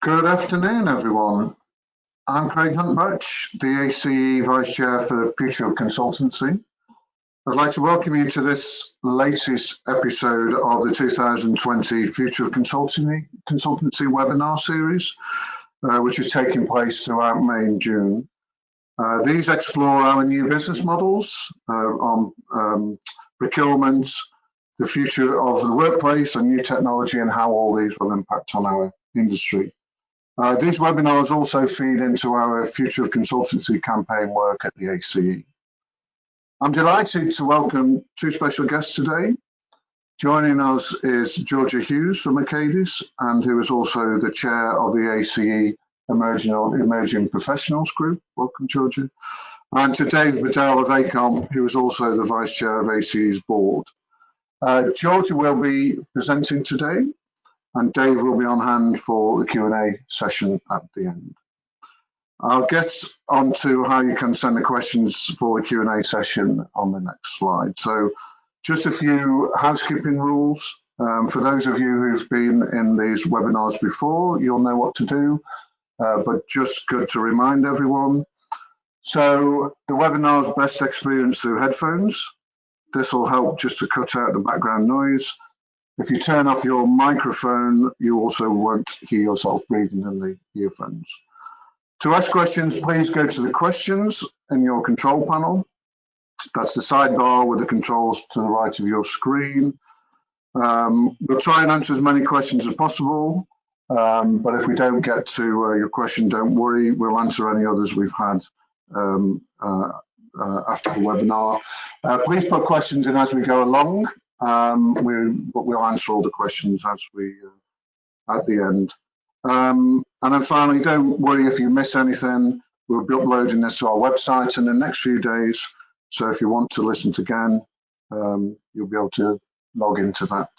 Good afternoon, everyone. I'm Craig Hunt-Butch, the ACE Vice Chair for the Future of Consultancy. I'd like to welcome you to this latest episode of the 2020 Future of Consultancy webinar series, which is taking place throughout May and June. These explore our new business models on procurement, the future of the workplace and new technology, and how all these will impact on our industry. These webinars also feed into our Future of Consultancy campaign work at the ACE. I'm delighted to welcome two special guests today. Joining us is Georgia Hughes from Acadis, and who is also the chair of the ACE Emerging Professionals Group. Welcome, Georgia. And to Dave Bedell of ACOM, who is also the vice chair of ACE's board. Georgia will be presenting today, and Dave will be on hand for the Q&A session at the end. I'll get on to how you can send the questions for the Q&A session on the next slide. So just a few housekeeping rules. For those of you who've been in these webinars before, you'll know what to do, but just good to remind everyone. So the webinar is best experienced through headphones. This will help just to cut out the background noise. If you turn off your microphone, you also won't hear yourself breathing in the earphones. To ask questions, please go to the questions in your control panel. That's the sidebar with the controls to the right of your screen. We'll try and answer as many questions as possible, but if we don't get to your question, don't worry, we'll answer any others we've had after the webinar. Please put questions in as we go along. But we'll answer all the questions as we at the end. And then finally, don't worry if you miss anything. We'll be uploading this to our website in the next few days. So if you want to listen to again, you'll be able to log into that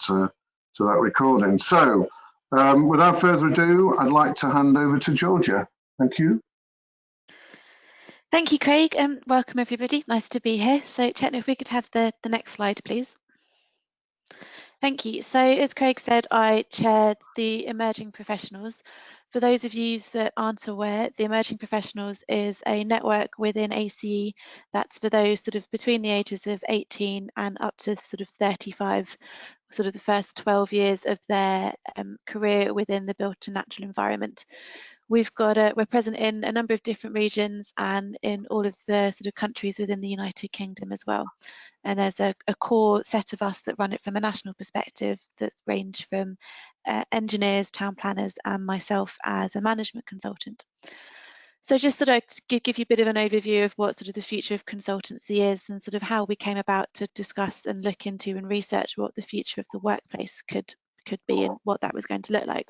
recording. So without further ado, I'd like to hand over to Georgia. Thank you. Thank you, Craig, and welcome everybody. Nice to be here. So, Chetna, if we could have the next slide, please. Thank you. So as Craig said, I chair the Emerging Professionals. For those of you that aren't aware, the Emerging Professionals is a network within ACE that's for those sort of between the ages of 18 and up to sort of 35, sort of the first 12 years of their career within the built and natural environment. We're present in a number of different regions and in all of the sort of countries within the United Kingdom as well. And there's a core set of us that run it from a national perspective that range from engineers, town planners, and myself as a management consultant. So just sort of give you a bit of an overview of what sort of the future of consultancy is and sort of how we came about to discuss and look into and research what the future of the workplace could be and what that was going to look like.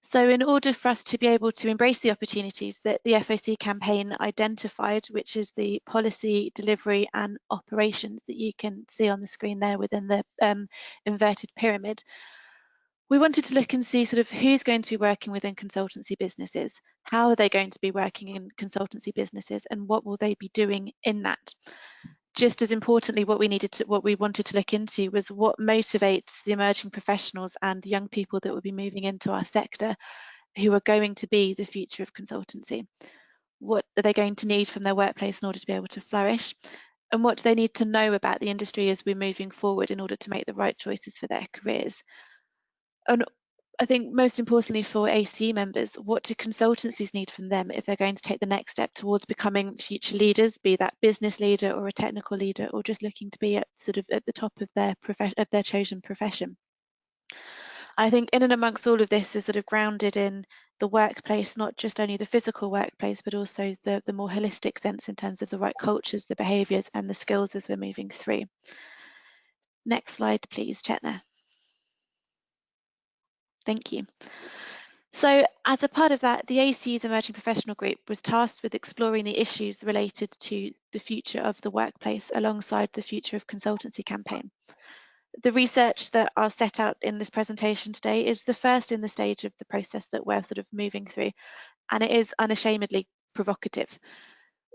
So in order for us to be able to embrace the opportunities that the FOC campaign identified, which is the policy, delivery and operations that you can see on the screen there within the inverted pyramid, we wanted to look and see sort of who's going to be working within consultancy businesses, how are they going to be working in consultancy businesses, and what will they be doing in that. Just as importantly, what we wanted to look into was what motivates the emerging professionals and the young people that will be moving into our sector, who are going to be the future of consultancy. What are they going to need from their workplace in order to be able to flourish? And what do they need to know about the industry as we're moving forward in order to make the right choices for their careers? And I think most importantly for ACE members, what do consultancies need from them if they're going to take the next step towards becoming future leaders, be that business leader or a technical leader, or just looking to be at the top of their chosen profession? I think in and amongst all of this is sort of grounded in the workplace, not just only the physical workplace, but also the more holistic sense in terms of the right cultures, the behaviours and the skills as we're moving through. Next slide, please, Chetna. Thank you. So as a part of that, the ACE's Emerging Professional Group was tasked with exploring the issues related to the future of the workplace alongside the Future of Consultancy campaign. The research that are set out in this presentation today is the first in the stage of the process that we're sort of moving through, and it is unashamedly provocative.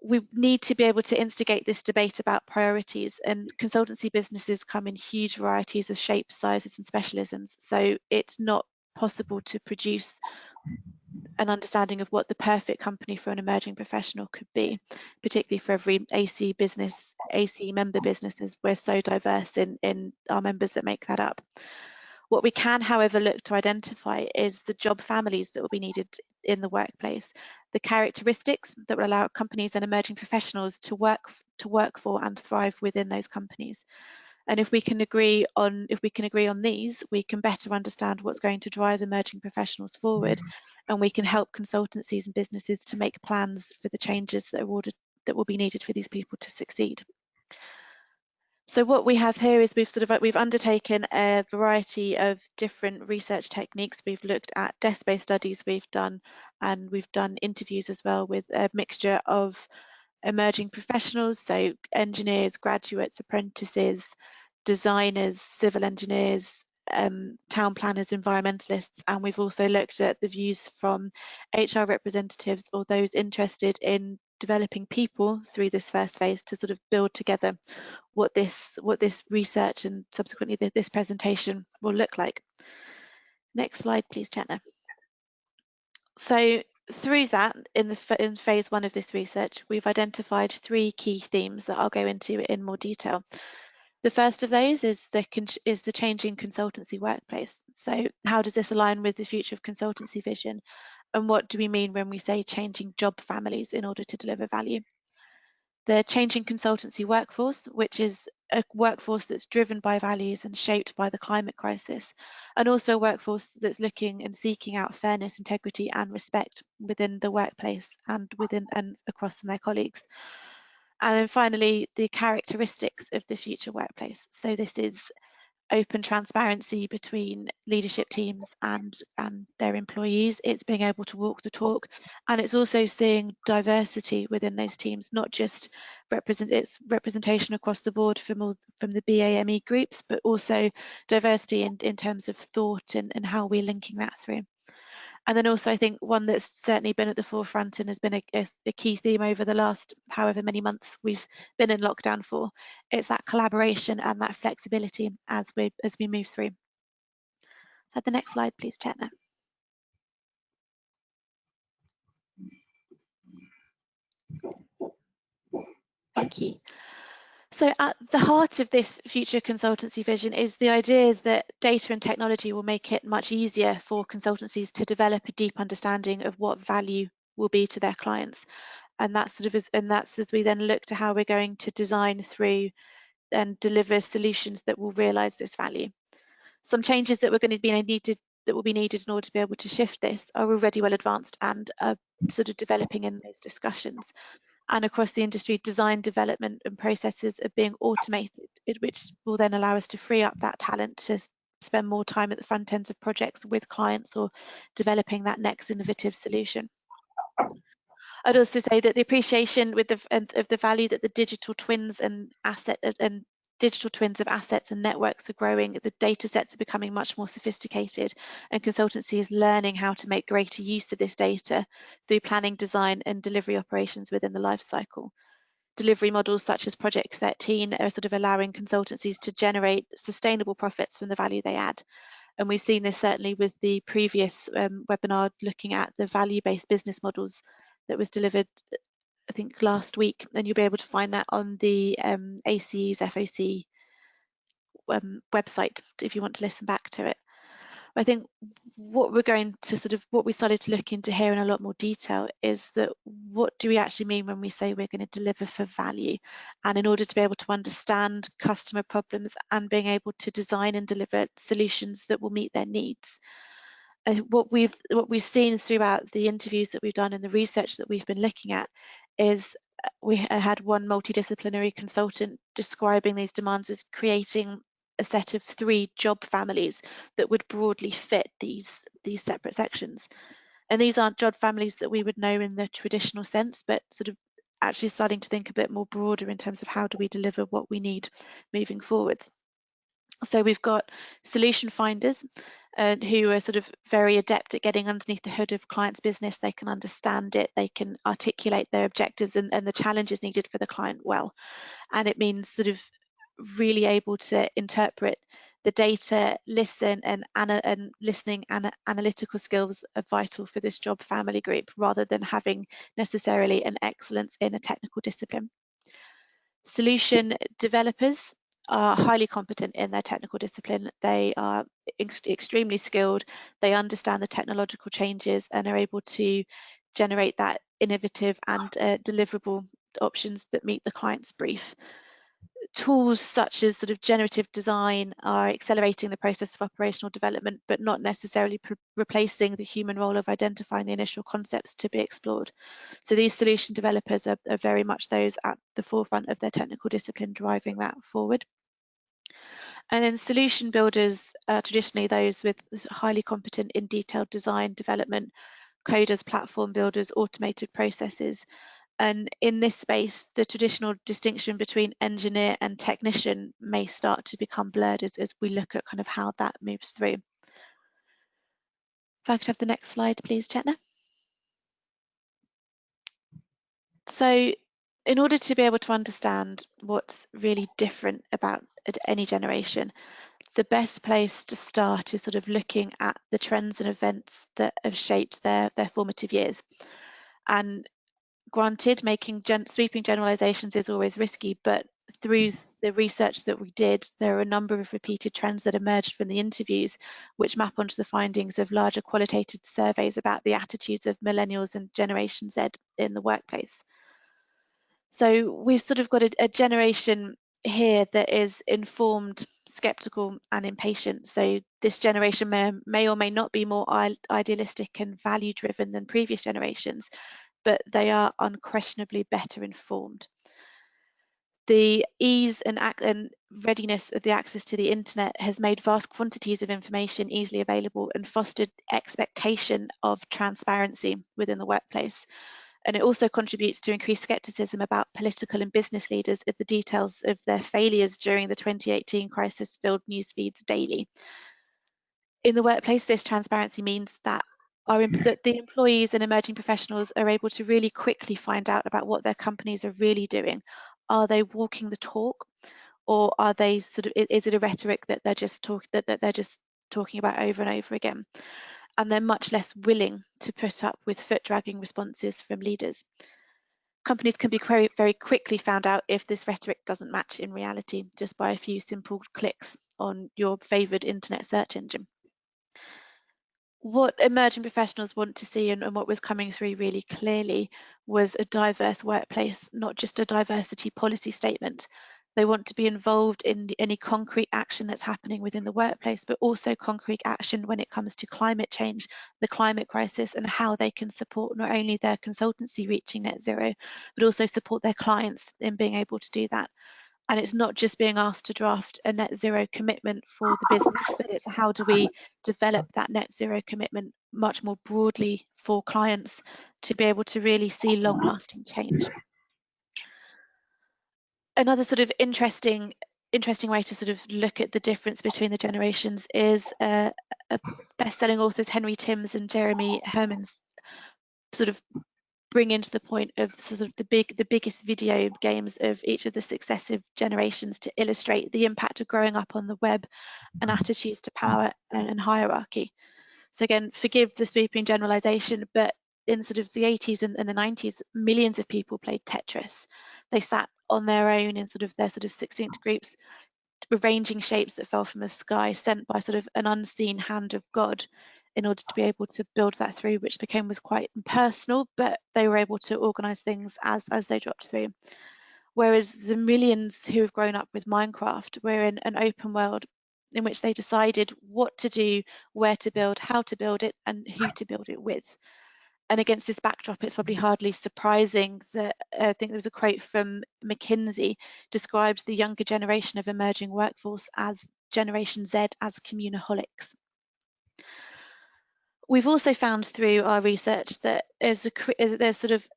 We need to be able to instigate this debate about priorities, and consultancy businesses come in huge varieties of shapes, sizes and specialisms, so it's not possible to produce an understanding of what the perfect company for an emerging professional could be, particularly for every AC member businesses. We're so diverse in our members that make that up. What we can, however, look to identify is the job families that will be needed in the workplace, the characteristics that will allow companies and emerging professionals to work for and thrive within those companies. And if we can agree on these, we can better understand what's going to drive emerging professionals forward, and we can help consultancies and businesses to make plans for the changes that will be needed for these people to succeed. So what we have here is we've undertaken a variety of different research techniques. We've looked at desk-based studies we've done interviews as well with a mixture of emerging professionals, so engineers, graduates, apprentices, designers, civil engineers, town planners, environmentalists, and we've also looked at the views from HR representatives or those interested in developing people through this first phase to sort of build together what this research and subsequently this presentation will look like. Next slide, please, Chetna. So through that, in phase one of this research, we've identified 3 key themes that I'll go into in more detail. The first of those is the changing consultancy workplace. So how does this align with the Future of Consultancy vision? And what do we mean when we say changing job families in order to deliver value? The changing consultancy workforce, which is a workforce that's driven by values and shaped by the climate crisis, and also a workforce that's looking and seeking out fairness, integrity and respect within the workplace and within and across from their colleagues. And then finally, the characteristics of the future workplace. So this is open transparency between leadership teams and their employees. It's being able to walk the talk, and it's also seeing diversity within those teams, not just representation across the board from the BAME groups, but also diversity in terms of thought and how we're linking that through. And then also I think one that's certainly been at the forefront and has been a key theme over the last however many months we've been in lockdown for, it's that collaboration and that flexibility as we move through. At the next slide, please, Chetna. Thank you. So at the heart of this future consultancy vision is the idea that data and technology will make it much easier for consultancies to develop a deep understanding of what value will be to their clients. And that's as we then look to how we're going to design through and deliver solutions that will realise this value. Some changes that will be needed in order to be able to shift this are already well advanced and are sort of developing in those discussions. And across the industry, design, development and processes are being automated, which will then allow us to free up that talent to spend more time at the front ends of projects with clients or developing that next innovative solution. I'd also say that the appreciation of the value that the digital twins digital twins of assets and networks are growing, the data sets are becoming much more sophisticated, and consultancy is learning how to make greater use of this data through planning, design and delivery operations within the life cycle. Delivery models such as Project 13 are sort of allowing consultancies to generate sustainable profits from the value they add. And we've seen this certainly with the previous webinar looking at the value-based business models that was delivered, I think, last week, and you'll be able to find that on the ACE's FOC website if you want to listen back to it. I think what we started to look into here in a lot more detail is that what do we actually mean when we say we're going to deliver for value? And in order to be able to understand customer problems and being able to design and deliver solutions that will meet their needs. What we've seen throughout the interviews that we've done and the research that we've been looking at is we had one multidisciplinary consultant describing these demands as creating a set of 3 job families that would broadly fit these separate sections. And these aren't job families that we would know in the traditional sense, but sort of actually starting to think a bit more broader in terms of how do we deliver what we need moving forwards. So we've got solution finders who are sort of very adept at getting underneath the hood of clients' business. They can understand it, they can articulate their objectives and the challenges needed for the client well. And it means sort of really able to interpret the data, listening and analytical skills are vital for this job family group, rather than having necessarily an excellence in a technical discipline. Solution developers are highly competent in their technical discipline. They are extremely skilled. They understand the technological changes and are able to generate that innovative and deliverable options that meet the client's brief. Tools such as sort of generative design are accelerating the process of operational development, but not necessarily replacing the human role of identifying the initial concepts to be explored. So these solution developers are very much those at the forefront of their technical discipline, driving that forward. And then solution builders are traditionally those with highly competent in detailed design, development, coders, platform builders, automated processes. And in this space, the traditional distinction between engineer and technician may start to become blurred as we look at kind of how that moves through. If I could have the next slide, please, Chetna. So in order to be able to understand what's really different about any generation, the best place to start is sort of looking at the trends and events that have shaped their formative years. And granted, making sweeping generalizations is always risky, but through the research that we did, there are a number of repeated trends that emerged from the interviews, which map onto the findings of larger qualitative surveys about the attitudes of millennials and Generation Z in the workplace. So we've sort of got a generation here that is informed, skeptical and impatient. So this generation may or may not be more idealistic and value driven than previous generations, but they are unquestionably better informed. The ease and readiness of the access to the internet has made vast quantities of information easily available and fostered expectation of transparency within the workplace. And it also contributes to increased skepticism about political and business leaders if the details of their failures during the 2018 crisis filled news feeds daily. In the workplace, this transparency means that the employees and emerging professionals are able to really quickly find out about what their companies are really doing. Are they walking the talk, or are they sort of, is it a rhetoric that they're just talking about over and over again? And they're much less willing to put up with foot-dragging responses from leaders. Companies can be very quickly found out if this rhetoric doesn't match in reality, just by a few simple clicks on your favoured internet search engine. What emerging professionals want to see, and what was coming through really clearly, was a diverse workplace, not just a diversity policy statement. They want to be involved in any concrete action that's happening within the workplace, but also concrete action when it comes to climate change, the climate crisis, and how they can support not only their consultancy reaching net zero, but also support their clients in being able to do that. And it's not just being asked to draft a net zero commitment for the business, but it's how do we develop that net zero commitment much more broadly for clients to be able to really see long lasting change. Another sort of interesting way to sort of look at the difference between the generations is best-selling authors Henry Timms and Jeremy Herman's sort of bring into the point of sort of the biggest video games of each of the successive generations to illustrate the impact of growing up on the web and attitudes to power and hierarchy. So again, forgive the sweeping generalization, but in sort of the 80s and the 90s, millions of people played Tetris. They sat on their own in sort of their sort of succinct groups, arranging shapes that fell from the sky, sent by sort of an unseen hand of God, in order to be able to build that through, which was quite impersonal, but they were able to organize things as they dropped through. Whereas the millions who have grown up with Minecraft were in an open world in which they decided what to do, where to build, how to build it, and who to build it with. And against this backdrop, it's probably hardly surprising that I think there was a quote from McKinsey describes the younger generation of emerging workforce as Generation Z as communaholics. We've also found through our research that there's sort of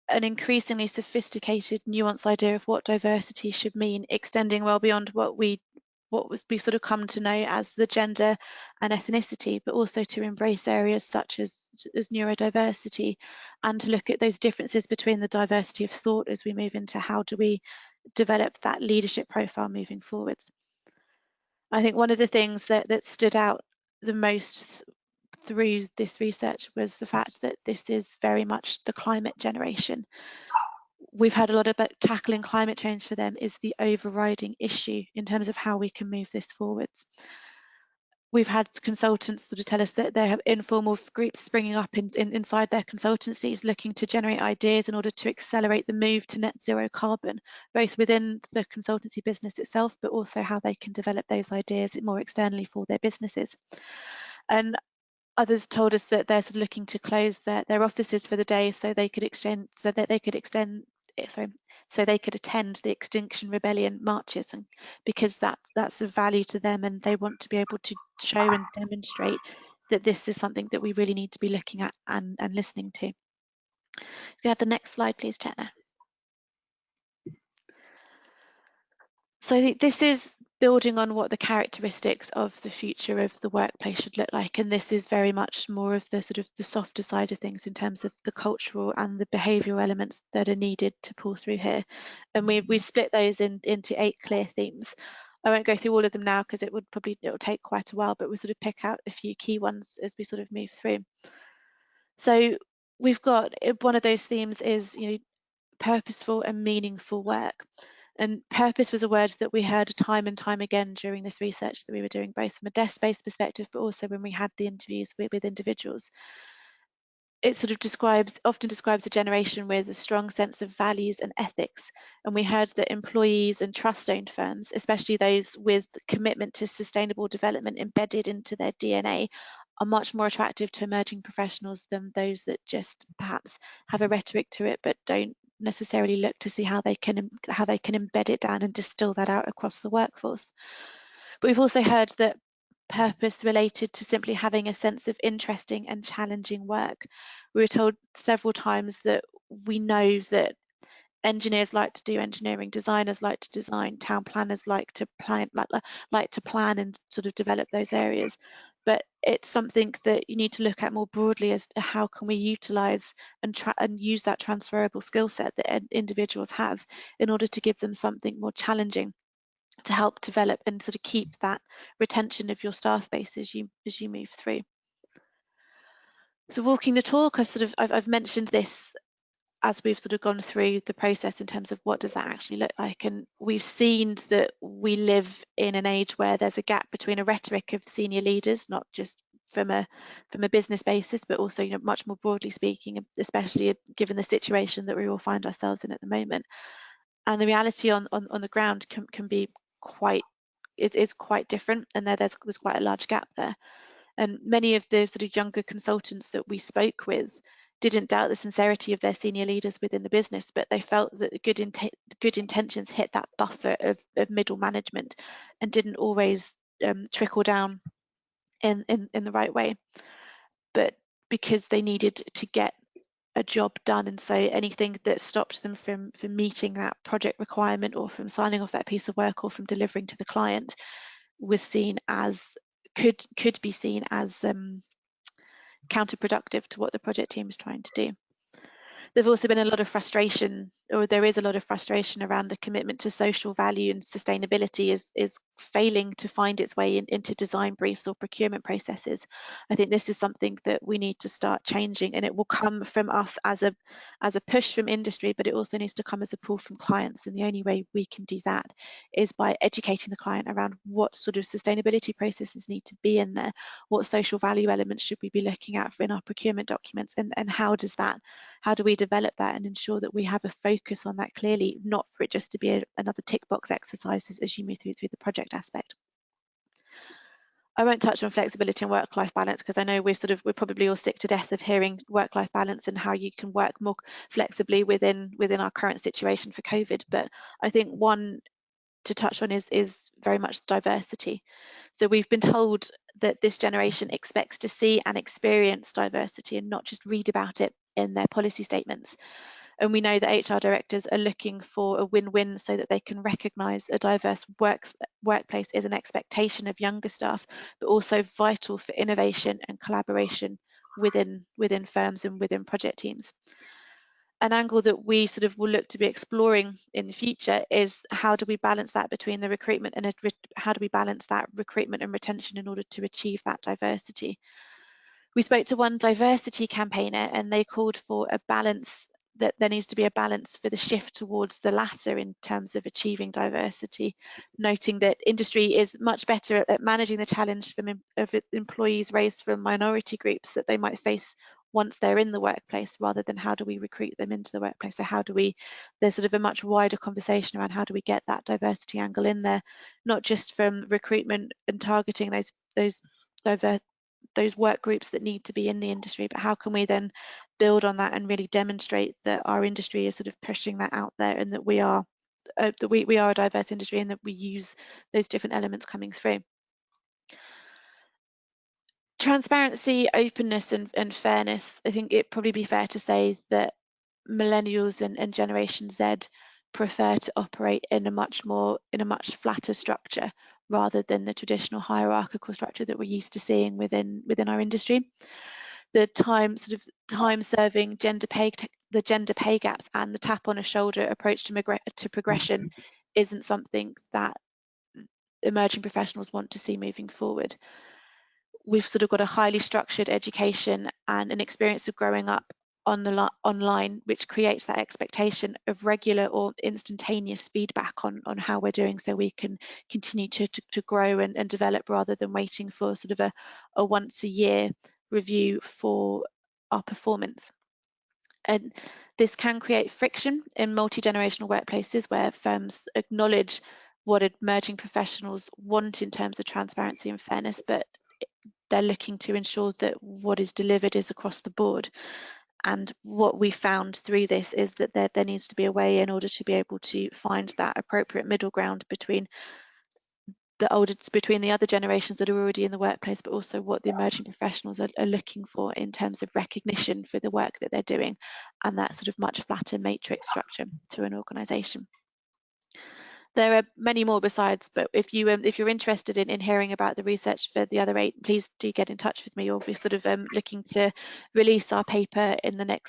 an increasingly sophisticated, nuanced idea of what diversity should mean, extending well beyond what we sort of come to know as the gender and ethnicity, but also to embrace areas such as neurodiversity, and to look at those differences between the diversity of thought as we move into how do we develop that leadership profile moving forwards. I think one of the things that stood out the most through this research was the fact that this is very much the climate generation. We've heard a lot about tackling climate change for them is the overriding issue in terms of how we can move this forwards. We've had consultants sort of tell us that they have informal groups springing up inside their consultancies looking to generate ideas in order to accelerate the move to net zero carbon, both within the consultancy business itself, but also how they can develop those ideas more externally for their businesses. And others told us that they're sort of looking to close their offices for the day so they could attend the Extinction Rebellion marches, and because that's of value to them, and they want to be able to show and demonstrate that this is something that we really need to be looking at and listening to. Can we have the next slide, please, Chetna? So this is building on what the characteristics of the future of the workplace should look like, and this is very much more of the sort of the softer side of things in terms of the cultural and the behavioural elements that are needed to pull through here. And we split those into 8 clear themes. I won't go through all of them now because it'll take quite a while, but we'll sort of pick out a few key ones as we sort of move through. So we've got one of those themes is, you know, purposeful and meaningful work. And purpose was a word that we heard time and time again during this research that we were doing, both from a desk-based perspective, but also when we had the interviews with individuals. It sort of often describes a generation with a strong sense of values and ethics. And we heard that employees and trust-owned firms, especially those with commitment to sustainable development embedded into their DNA, are much more attractive to emerging professionals than those that just perhaps have a rhetoric to it, but don't necessarily look to see how they can embed it down and distill that out across the workforce. But we've also heard that purpose related to simply having a sense of interesting and challenging work. We were told several times that we know that engineers like to do engineering, designers like to design, town planners like to plan and sort of develop those areas. But it's something that you need to look at more broadly as to how can we utilise and use that transferable skill set that individuals have in order to give them something more challenging to help develop and sort of keep that retention of your staff base as you move through. So walking the talk, I've mentioned this as we've sort of gone through the process in terms of what does that actually look like, and we've seen that we live in an age where there's a gap between a rhetoric of senior leaders, not just from a business basis, but also, you know, much more broadly speaking, especially given the situation that we all find ourselves in at the moment. And the reality on the ground can be quite different, and there's quite a large gap there. And many of the sort of younger consultants that we spoke with didn't doubt the sincerity of their senior leaders within the business, but they felt that good intentions hit that buffer of middle management and didn't always trickle down in the right way. But because they needed to get a job done, and so anything that stops them from meeting that project requirement or from signing off that piece of work or from delivering to the client was seen as could be seen as counterproductive to what the project team is trying to do. There's also been a lot of frustration, or there is a lot of frustration around the commitment to social value and sustainability is failing to find its way into design briefs or procurement processes. I think this is something that we need to start changing, and it will come from us as a push from industry, but it also needs to come as a pull from clients. And the only way we can do that is by educating the client around what sort of sustainability processes need to be in there, what social value elements should we be looking at in our procurement documents, and how do we develop that and ensure that we have a focus on that clearly, not for it just to be another tick box exercise as you move through the project aspect. I won't touch on flexibility and work-life balance because I know we're probably all sick to death of hearing work-life balance and how you can work more flexibly within our current situation for COVID. But I think one to touch on is very much diversity. So we've been told that this generation expects to see and experience diversity and not just read about it in their policy statements. And we know that HR directors are looking for a win-win so that they can recognise a diverse workplace is an expectation of younger staff, but also vital for innovation and collaboration within firms and within project teams. an angle that we sort of will look to be exploring in the future is how do we balance that between the recruitment and how do we balance that recruitment and retention in order to achieve that diversity. We spoke to one diversity campaigner and they called for a balance, that there needs to be a balance for the shift towards the latter in terms of achieving diversity, noting that industry is much better at managing the challenge of employees raised from minority groups that they might face once they're in the workplace, rather than how do we recruit them into the workplace. So how do we, there's sort of a much wider conversation around how do we get that diversity angle in there, not just from recruitment and targeting those work groups that need to be in the industry, but how can we then build on that and really demonstrate that our industry is sort of pushing that out there, and that we are a diverse industry, and that we use those different elements coming through. Transparency, openness and fairness. I think it'd probably be fair to say that millennials and Generation Z prefer to operate in a much flatter structure rather than the traditional hierarchical structure that we're used to seeing within our industry. The time-serving gender pay gaps and the tap on a shoulder approach to progression isn't something that emerging professionals want to see moving forward. We've sort of got a highly structured education and an experience of growing up online, which creates that expectation of regular or instantaneous feedback on how we're doing, so we can continue to grow and develop, rather than waiting for sort of a once a year review for our performance. And this can create friction in multi-generational workplaces where firms acknowledge what emerging professionals want in terms of transparency and fairness, but they're looking to ensure that what is delivered is across the board. And what we found through this is that there needs to be a way in order to be able to find that appropriate middle ground between the other generations that are already in the workplace, but also what the emerging professionals are looking for in terms of recognition for the work that they're doing, and that sort of much flatter matrix structure to an organisation. There are many more besides, but if you're interested in hearing about the research for the other 8, please do get in touch with me. Or we're sort of looking to release our paper in the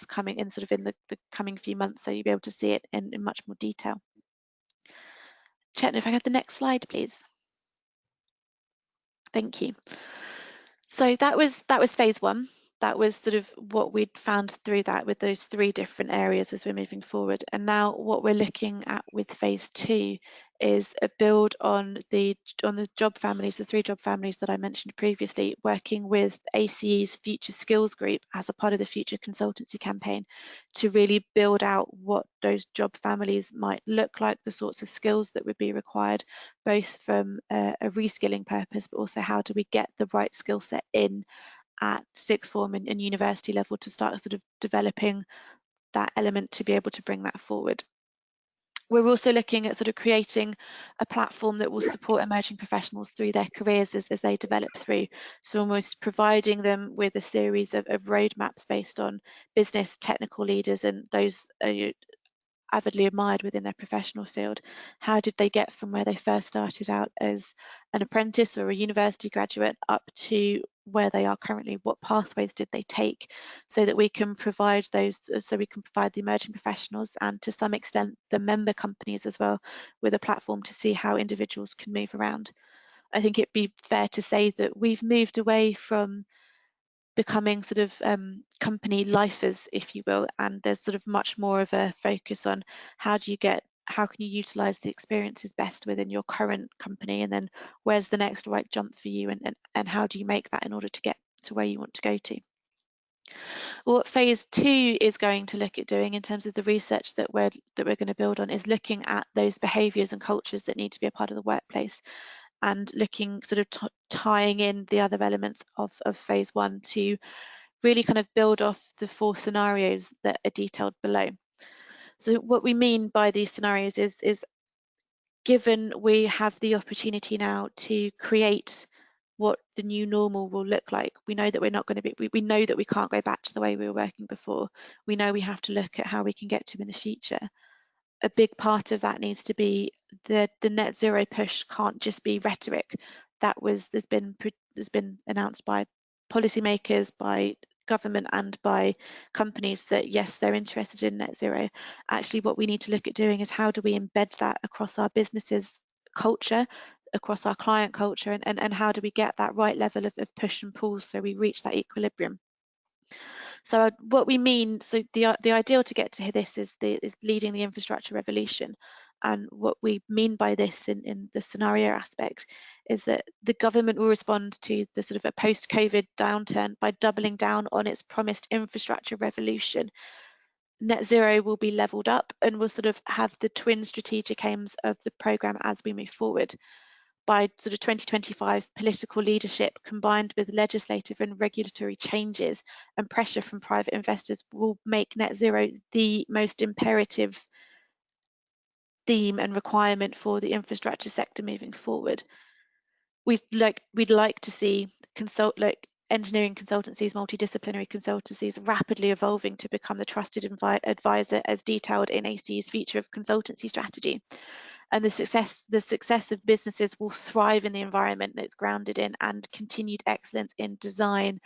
coming few months, so you'll be able to see it in much more detail. Chetna, if I have the next slide, please. Thank you. So that was phase 1. That was sort of what we'd found through that, with those 3 different areas as we're moving forward. And now what we're looking at with phase 2 is a build on the job families, the 3 job families that I mentioned previously, working with ACE's Future Skills Group as a part of the Future Consultancy campaign, to really build out what those job families might look like, the sorts of skills that would be required, both from a reskilling purpose, but also how do we get the right skill set in at sixth form and university level to start sort of developing that element to be able to bring that forward. We're also looking at sort of creating a platform that will support emerging professionals through their careers as they develop through. So almost providing them with a series of roadmaps based on business technical leaders and those avidly admired within their professional field. How did they get from where they first started out as an apprentice or a university graduate up to where they are currently? What pathways did they take, so that we can provide the emerging professionals, and to some extent the member companies as well, with a platform to see how individuals can move around. I think it'd be fair to say that we've moved away from becoming sort of company lifers, if you will, and there's sort of much more of a focus on how can you utilize the experiences best within your current company, and then where's the next right jump for you, and how do you make that in order to get to where you want to go to. What phase 2 is going to look at doing in terms of the research that we're going to build on is looking at those behaviours and cultures that need to be a part of the workplace, and looking sort of tying in the other elements of phase 1 to really kind of build off the 4 scenarios that are detailed below. So what we mean by these scenarios is given we have the opportunity now to create what the new normal will look like, we know that we know that we can't go back to the way we were working before. We know we have to look at how we can get to in the future. A big part of that needs to be the net zero push can't just be rhetoric. There's been announced by policymakers, by government and by companies that yes, they're interested in net zero. Actually, what we need to look at doing is how do we embed that across our businesses culture, across our client culture, and how do we get that right level of push and pull so we reach that equilibrium. So what we mean, so the ideal to get to this is leading the infrastructure revolution. And what we mean by this in the scenario aspect is that the government will respond to the sort of a post-COVID downturn by doubling down on its promised infrastructure revolution. Net zero will be leveled up and will sort of have the twin strategic aims of the programme as we move forward. By sort of 2025, political leadership combined with legislative and regulatory changes and pressure from private investors will make net zero the most imperative theme and requirement for the infrastructure sector moving forward. We'd like to see engineering consultancies, multidisciplinary consultancies rapidly evolving to become the trusted advisor as detailed in ACE's Future of Consultancy strategy. And the success of businesses will thrive in the environment that it's grounded in, and continued excellence in design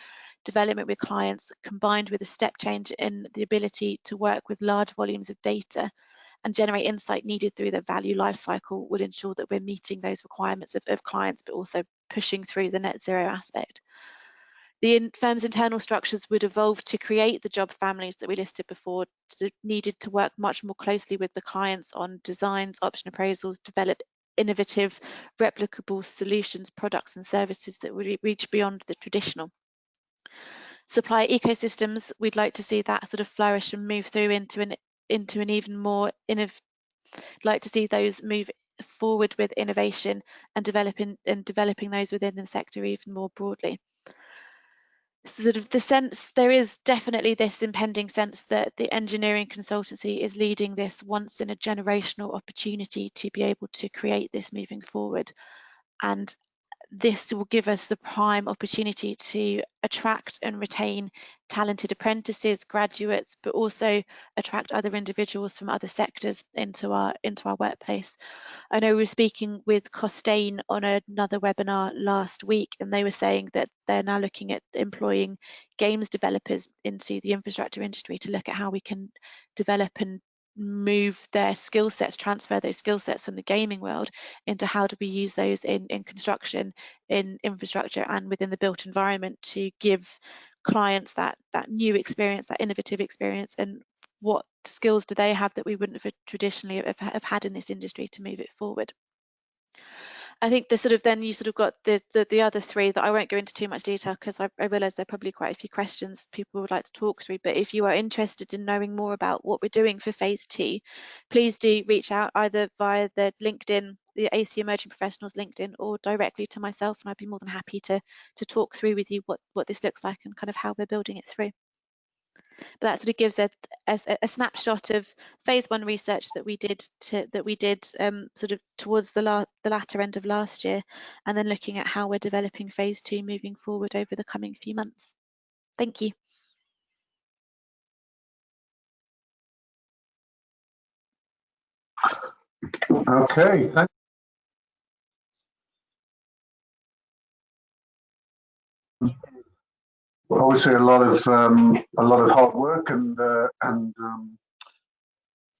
development with clients, combined with a step change in the ability to work with large volumes of data and generate insight needed through the value life cycle, would ensure that we're meeting those requirements of clients, but also pushing through the net zero aspect. The firm's internal structures would evolve to create the job families that we listed before, needed to work much more closely with the clients on designs, option appraisals, develop innovative, replicable solutions, products and services that would reach beyond the traditional. Supply ecosystems, we'd like to see that sort of flourish and move through into an even more like to see those move forward with innovation and developing those within the sector even more broadly. Sort of the sense, there is definitely this impending sense that the engineering consultancy is leading this once in a generational opportunity to be able to create this moving forward. And this will give us the prime opportunity to attract and retain talented apprentices, graduates, but also attract other individuals from other sectors into our workplace. I know we were speaking with Costain on another webinar last week, and they were saying that they're now looking at employing games developers into the infrastructure industry to look at how we can develop and move their skill sets, transfer those skill sets from the gaming world into how do we use those in construction, in infrastructure and within the built environment to give clients that new experience, that innovative experience, and what skills do they have that we wouldn't have traditionally have had in this industry to move it forward. I think the sort of then you sort of got the other three that I won't go into too much detail because I realise there are probably quite a few questions people would like to talk through. But if you are interested in knowing more about what we're doing for phase 2, please do reach out either via the LinkedIn, the AC Emerging Professionals LinkedIn, or directly to myself, and I'd be more than happy to talk through with you what this looks like and kind of how we're building it through. But that sort of gives a snapshot of phase 1 research that we did sort of towards the latter end of last year, and then looking at how we're developing phase 2 moving forward over the coming few months. Thank you. Okay, thank you. Obviously, a lot of hard work and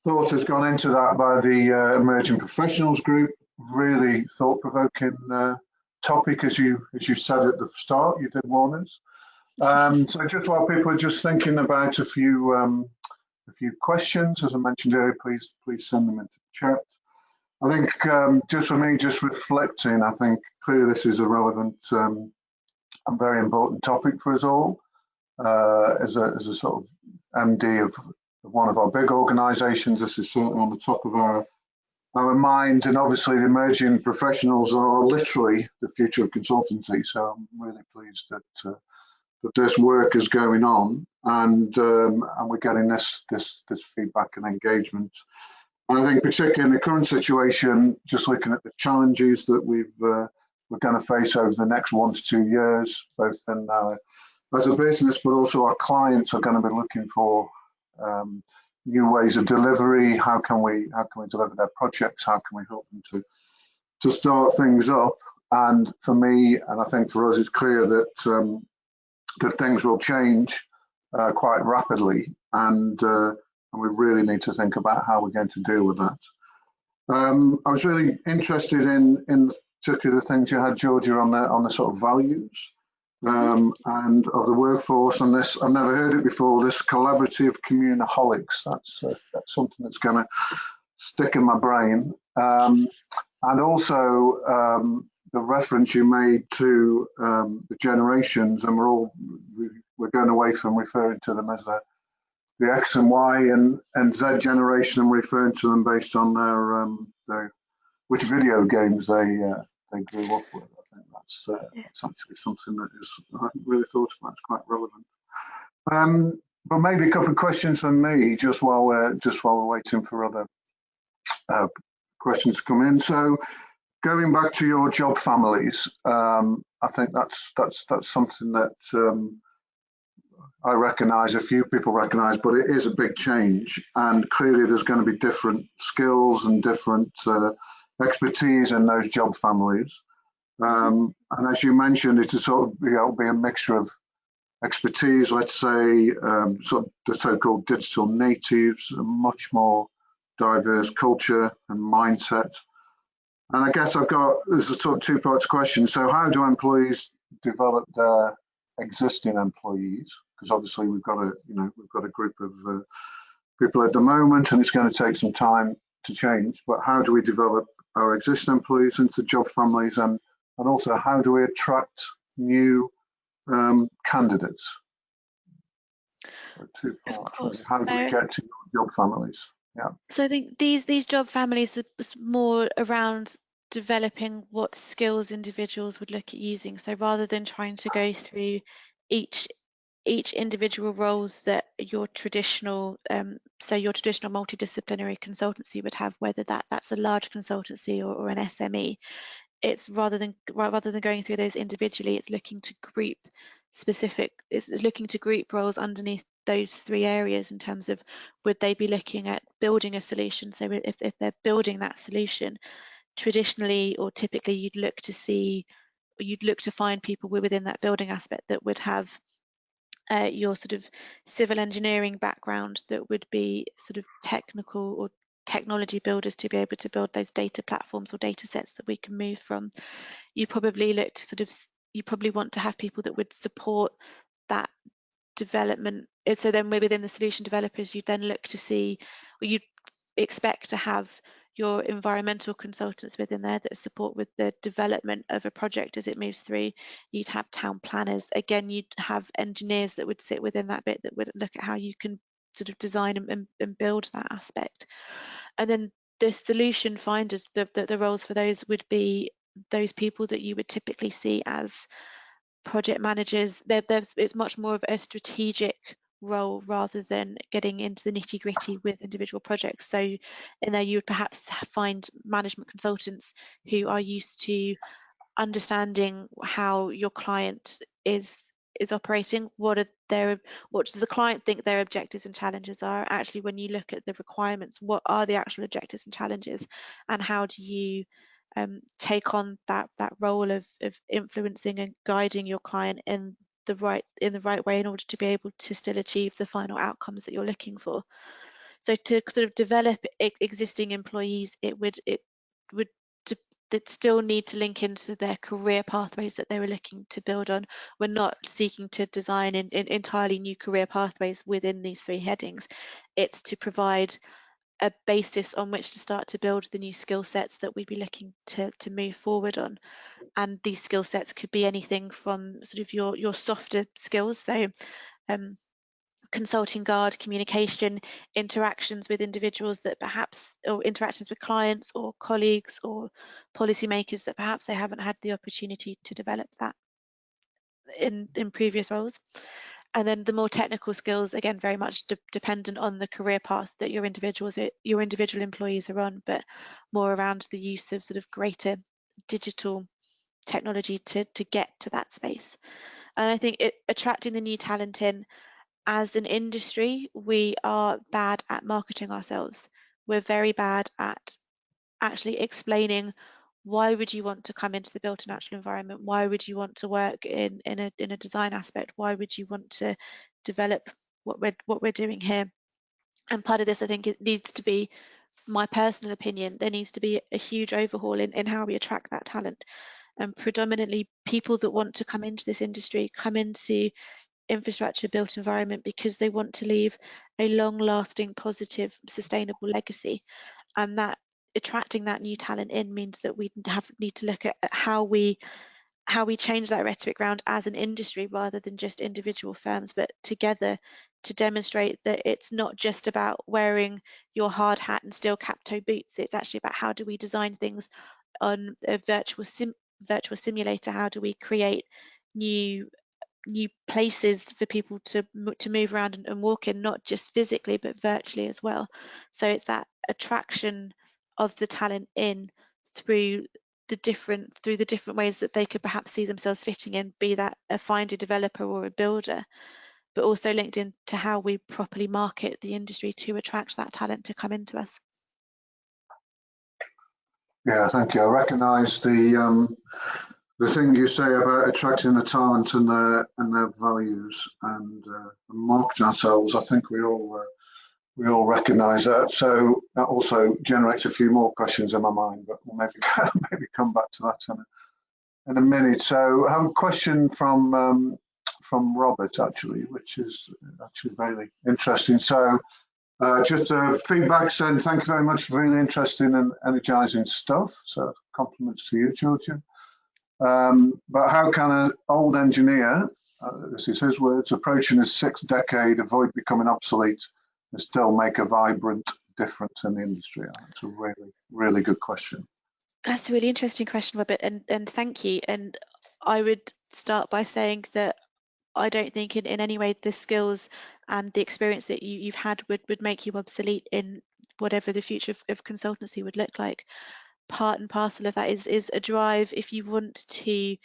thought has gone into that by the Emerging Professionals Group. Really thought-provoking topic, as you said at the start. You did warn us. So just while people are just thinking about a few questions, as I mentioned earlier, please send them into the chat. I think just for me, just reflecting, I think clearly this is a relevant and very important topic for us all. As a sort of MD of one of our big organisations, this is certainly on the top of our mind, and obviously the emerging professionals are literally the future of consultancy. So I'm really pleased that this work is going on, and we're getting this feedback and engagement. And I think particularly in the current situation, just looking at the challenges that we're going to face over the next 1 to 2 years, both in as a business, but also our clients are going to be looking for new ways of delivery. How can we deliver their projects? How can we help them to start things up? And for me, and I think for us, it's clear that that things will change quite rapidly, and we really need to think about how we're going to deal with that. I was really interested in particular things you had, Georgia, on the sort of values and of the workforce, and this, I've never heard it before, this collaborative communaholics. That's something that's going to stick in my brain. And also the reference you made to the generations, and we're going away from referring to them as the X and Y and Z generation, and referring to them based on their which video games they grew up with. I think that's actually something that is, I hadn't really thought about. It's quite relevant. But maybe a couple of questions from me just while we're waiting for other questions to come in. So, going back to your job families, I think that's something that I recognise, a few people recognise, but it is a big change, and clearly there's going to be different skills and different expertise in those job families. And as you mentioned, it's a sort of be a mixture of expertise. Let's say sort of the so-called digital natives, a much more diverse culture and mindset. And I guess there's a sort of two parts question. So how do employees develop their existing employees? Because obviously we've got a group of people at the moment, and it's going to take some time to change. But how do we develop our existing employees into job families, and also how do we attract new candidates? Two parts. Of course. How do we get to job families? Yeah. So I think these job families are more around developing what skills individuals would look at using. So rather than trying to go through each individual roles that your traditional multidisciplinary consultancy would have, whether that's a large consultancy or an SME, it's rather than going through those individually, it's looking to group roles underneath those three areas in terms of, would they be looking at building a solution? So if they're building that solution, traditionally or typically you'd look to find people within that building aspect that would have your sort of civil engineering background, that would be sort of technical or technology builders to be able to build those data platforms or data sets that we can move from. You probably want to have people that would support that development. So then within the solution developers, you'd then look to see, or you'd expect to have your environmental consultants within there that support with the development of a project as it moves through. You'd have town planners. Again, you'd have engineers that would sit within that bit that would look at how you can sort of design and build that aspect. And then the solution finders, the roles for those would be those people that you would typically see as project managers. It's much more of a strategic role rather than getting into the nitty-gritty with individual projects. So in there you would perhaps find management consultants who are used to understanding how your client is operating. What does the client think their objectives and challenges are? Actually, when you look at the requirements, what are the actual objectives and challenges, and how do you take on that role of influencing and guiding your client in the right way in order to be able to still achieve the final outcomes that you're looking for. So to sort of develop existing employees, it would still need to link into their career pathways that they were looking to build on. We're not seeking to design in entirely new career pathways within these three headings. It's to provide a basis on which to start to build the new skill sets that we'd be looking to move forward on. And these skill sets could be anything from sort of your softer skills, so consulting guard, communication, interactions with individuals that perhaps, or interactions with clients or colleagues or policymakers that perhaps they haven't had the opportunity to develop that in previous roles. And then the more technical skills, again, very much dependent on the career path that your individual employees are on, but more around the use of sort of greater digital technology to get to that space. And I think attracting the new talent in, as an industry, we are bad at marketing ourselves. We're very bad at actually explaining, why would you want to come into the built natural environment? Why would you want to work in a design aspect? Why would you want to develop what we're doing here. And part of this, I think, it needs to be, my personal opinion, there needs to be a huge overhaul in how we attract that talent. And predominantly people that want to come into this industry come into infrastructure built environment because they want to leave a long-lasting, positive, sustainable legacy. And that attracting that new talent in means that we need to look at how we change that rhetoric round as an industry rather than just individual firms, but together to demonstrate that it's not just about wearing your hard hat and steel cap toe boots. It's actually about how do we design things on a virtual simulator? How do we create new places for people to move around and walk in, not just physically but virtually as well? So it's that attraction of the talent in through the different ways that they could perhaps see themselves fitting in, be that a finder, developer or a builder, but also linked into how we properly market the industry to attract that talent to come into us. Yeah, thank you. I recognise the thing you say about attracting the talent and their values and marketing ourselves. I think we all recognise that. So that also generates a few more questions in my mind, but we'll maybe come back to that in a minute. So I have a question from Robert actually, which is actually very interesting. So just feedback saying thank you very much for really interesting and energising stuff. So compliments to you, Georgia. But how can an old engineer, this is his words, approaching his 6th decade, avoid becoming obsolete and still make a vibrant difference in the industry? That's a really, really good question. That's a really interesting question, Robert, and thank you. And I would start by saying that I don't think in any way the skills and the experience that you've had would make you obsolete in whatever the future of consultancy would look like. Part and parcel of that is a drive. If you want to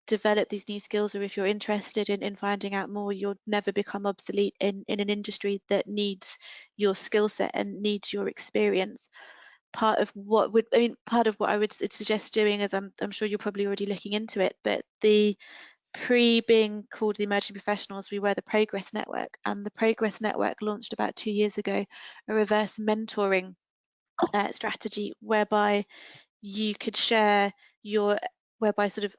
develop these new skills, or if you're interested in finding out more, you'll never become obsolete in an industry that needs your skill set and needs your experience. Part of what I would suggest doing is, I'm sure you're probably already looking into it, but the being called the Emerging Professionals, we were the Progress Network, and the Progress Network launched about 2 years ago a reverse mentoring strategy whereby you could share whereby sort of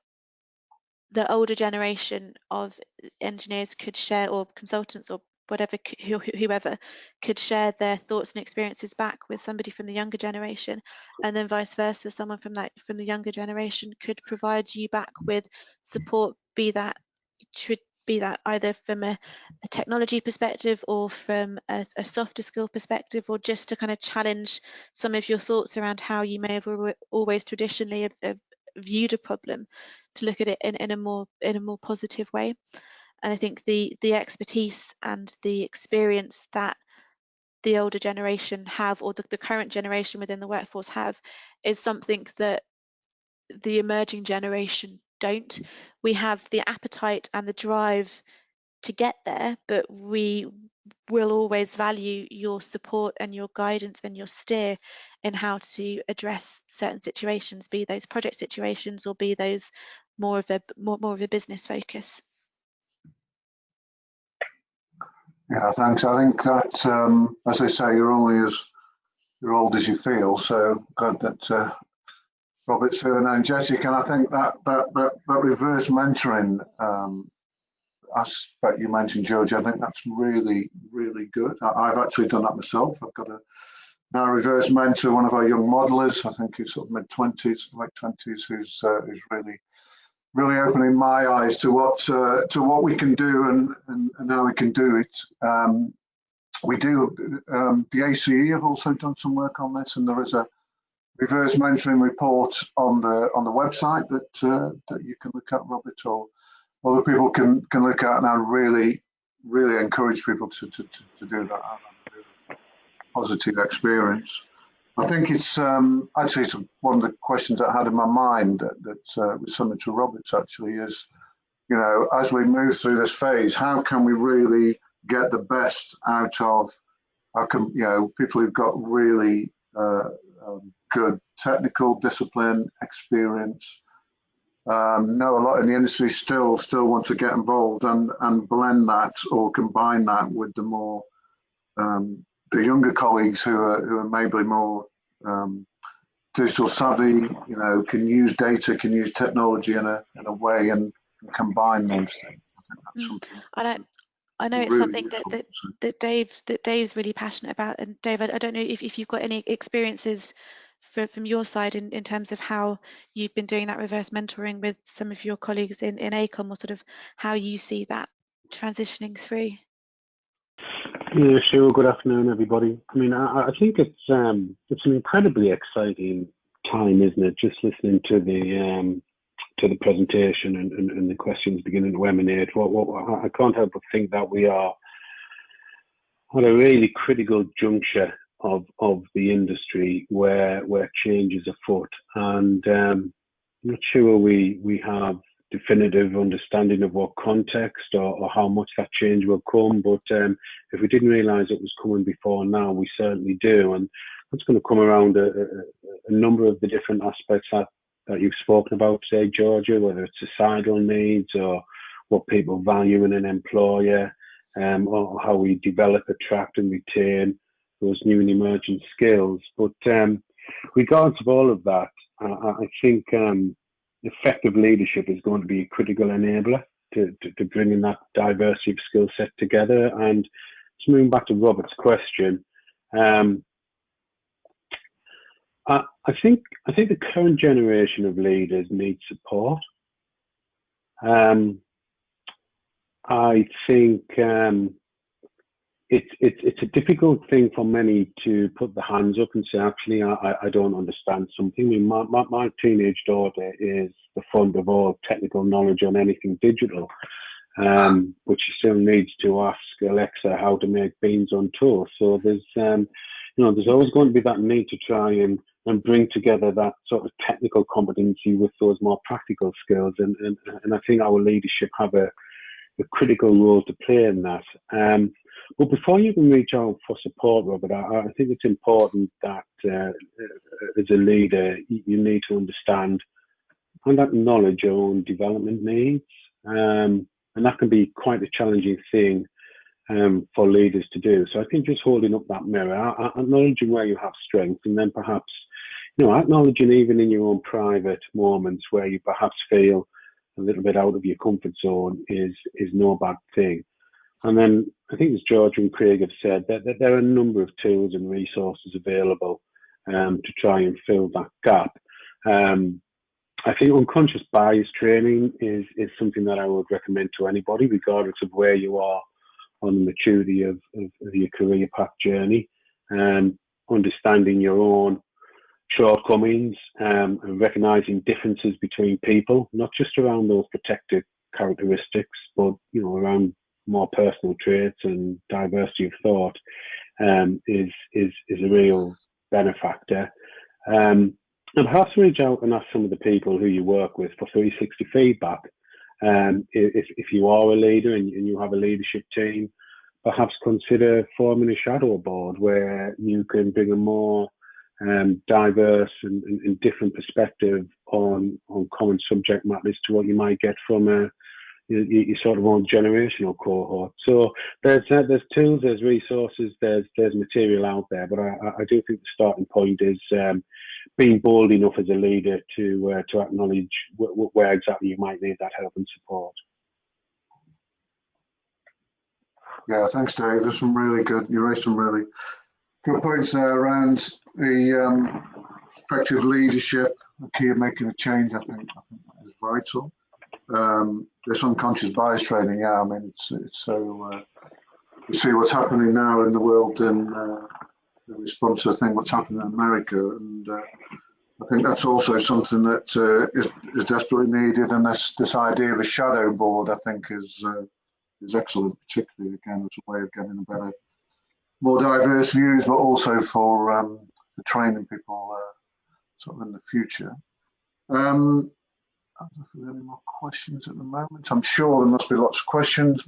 the older generation of engineers could share, or consultants or whatever, whoever could share their thoughts and experiences back with somebody from the younger generation, and then vice versa, someone from the younger generation could provide you back with support, be that either from a technology perspective or from a softer skill perspective, or just to kind of challenge some of your thoughts around how you may have always traditionally have viewed a problem, to look at it in a more positive way. And I think the expertise and the experience that the older generation have, or the current generation within the workforce have, is something that the emerging generation don't. We have the appetite and the drive to get there, but we will always value your support and your guidance and your steer in how to address certain situations, be those project situations or be those more of a business focus. Yeah, thanks. I think that, as they say, you're only as you're old as you feel. So glad that Robert's feeling energetic, and I think that reverse mentoring aspect you mentioned, George, I think that's really, really good. I've actually done that myself. I've got a now reverse mentor, one of our young modelers, I think he's sort of mid-20s, late 20s, who's really opening my eyes to what we can do and how we can do it. We do, the ACE have also done some work on this, and there is a reverse mentoring report on the website that you can look at, Robert, or other people can look at, and I really encourage people to do that. Positive experience. I think it's actually it's one of the questions that I had in my mind that was similar to Robert's actually is, you know, as we move through this phase, how can we really get the best out of people who've got really good technical discipline, experience, know a lot in the industry still want to get involved and blend that or combine that with the more the younger colleagues who are maybe more digital savvy, you know, can use data, can use technology in a way and combine those things. I think that's something. I know it's really something useful. that Dave's really passionate about. And Dave, I don't know if you've got any experiences from your side in terms of how you've been doing that reverse mentoring with some of your colleagues in ACOM, or sort of how you see that transitioning through. Yeah, sure. Good afternoon, everybody. I mean, I think it's an incredibly exciting time, isn't it? Just listening to the presentation and the questions beginning to emanate. I can't help but think that we are at a really critical juncture of the industry where change is afoot, and I'm not sure we have definitive understanding of what context or how much that change will come, but if we didn't realise it was coming before now, we certainly do, and that's going to come around a number of the different aspects that you've spoken about today, Georgia, whether it's societal needs or what people value in an employer, or how we develop, attract and retain those new and emerging skills. But regardless of all of that, I think effective leadership is going to be a critical enabler to bringing that diversity of skill set together. And just moving back to Robert's question, I think the current generation of leaders needs support. I think it's a difficult thing for many to put their hands up and say, actually, I don't understand something. I mean, my teenage daughter is the font of all technical knowledge on anything digital, but she still needs to ask Alexa how to make beans on toast. So there's always going to be that need to try and bring together that sort of technical competency with those more practical skills. And I think our leadership have a critical role to play in that. But before you can reach out for support, Robert, I think it's important that as a leader, you need to understand and acknowledge your own development needs. And that can be quite a challenging thing for leaders to do. So I think just holding up that mirror, acknowledging where you have strength, and then perhaps, acknowledging even in your own private moments where you perhaps feel a little bit out of your comfort zone is no bad thing. And then I think, as George and Craig have said, that there are a number of tools and resources available to try and fill that gap. I think unconscious bias training is something that I would recommend to anybody, regardless of where you are on the maturity of your career path journey. Understanding your own shortcomings and recognizing differences between people, not just around those protected characteristics, but around more personal traits and diversity of thought is a real benefactor. And perhaps reach out and ask some of the people who you work with for 360 feedback. If you are a leader and you have a leadership team, perhaps consider forming a shadow board where you can bring a more diverse and different perspective on common subject matters to what you might get from your sort of own generational cohort. So there's tools, there's resources, there's material out there, but I do think the starting point is being bold enough as a leader to acknowledge where exactly you might need that help and support. Yeah, thanks, Dave. There's some really good. You raised some really good points there around the effective leadership. The key of making a change, I think that is vital. This unconscious bias training, yeah, I mean, it's so. You see what's happening now in the world in the response to the thing what's happening in America, and I think that's also something that is desperately needed. And this idea of a shadow board, I think, is excellent, particularly again as a way of getting a better, more diverse views, but also for training people sort of in the future. I don't know if there's any more questions at the moment. I'm sure there must be lots of questions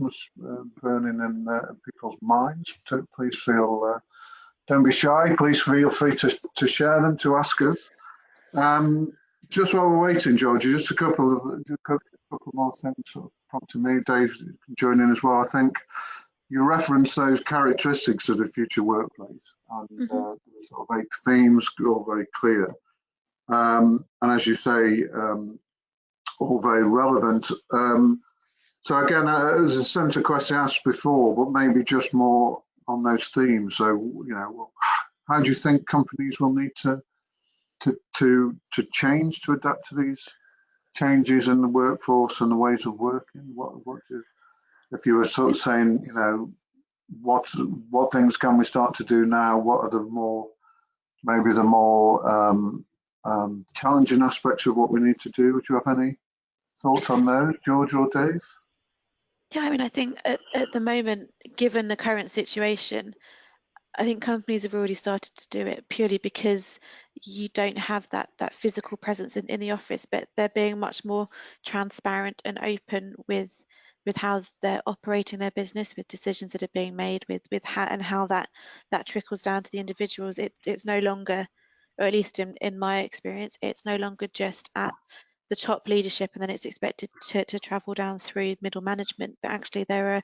burning in people's minds. So please feel, don't be shy. Please feel free to share them, to ask us. Just while we're waiting, Georgie, just a couple more things sort of prompted me. Dave, join in as well. I think you referenced those characteristics of the future workplace, and sort of 8 themes, all very clear. And as you say, all very relevant. So again, it was a centre question asked before, but maybe just more on those themes. So, you know, how do you think companies will need to change, to adapt to these changes in the workforce and the ways of working? If you were sort of saying, you know, what things can we start to do now? What are the more challenging aspects of what we need to do? Would you have any thoughts on those, George or Dave? Yeah, I mean, I think at the moment, given the current situation, I think companies have already started to do it purely because you don't have that physical presence in the office, but they're being much more transparent and open with how they're operating their business, with decisions that are being made, with how that trickles down to the individuals. It's no longer, or at least in my experience, it's no longer just at the top leadership and then it's expected to travel down through middle management, but actually there are,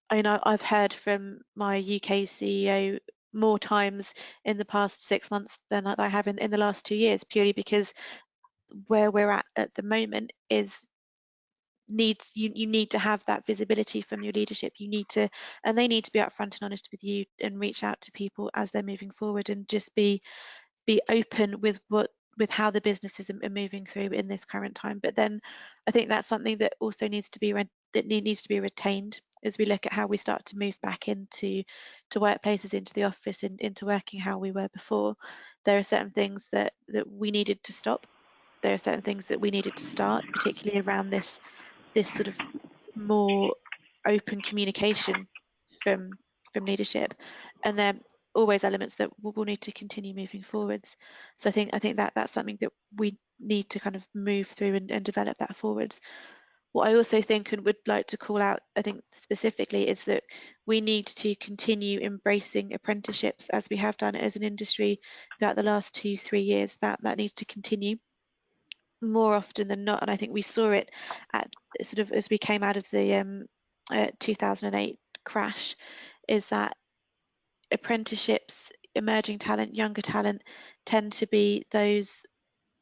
I know I've heard from my UK CEO more times in the past 6 months than I have in the last 2 years, purely because where we're at the moment is you need to have that visibility from your leadership. You need to, and they need to be upfront and honest with you and reach out to people as they're moving forward and just be open with how the businesses are moving through in this current time. But then I think that's something that also needs to be retained as we look at how we start to move back into workplaces, into the office, and into working how we were before. There are certain things that we needed to stop. There are certain things that we needed to start, particularly around this sort of more open communication from leadership, and then always elements that we'll need to continue moving forwards. So I think that's something that we need to kind of move through and develop that forwards. What I also think and would like to call out, I think specifically, is that we need to continue embracing apprenticeships as we have done as an industry throughout the last 2-3 years. That needs to continue more often than not, and I think we saw it at sort of as we came out of the 2008 crash, is that apprenticeships, emerging talent, younger talent tend to be those,